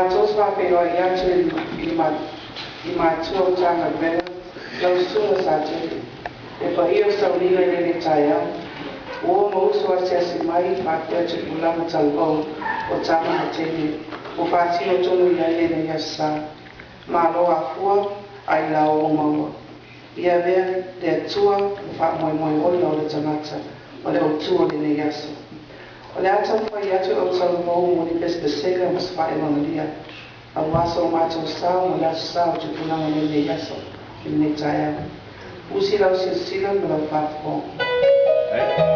mātou whāpeo i atu i mātua o tāna vela, lau sula sa te. E pa ia saurina i ne tai au. O mausu a te asi mai, pāpea te pulanga talbau o tāna ha tene. O pātino tonu i aile na iasa. Mā loa fua, ai lau o maua. Ia vea, le atua, o wha moe moe oi o le tangata, o le o tua le ne iaso. O le atau whai atu o talbau mo ni pesega mas whae mangalia. A wasa o mātou sao, mo le asu sao te pulanga le ne iaso, i ne tai au. Usi lau sila me lau whāpō.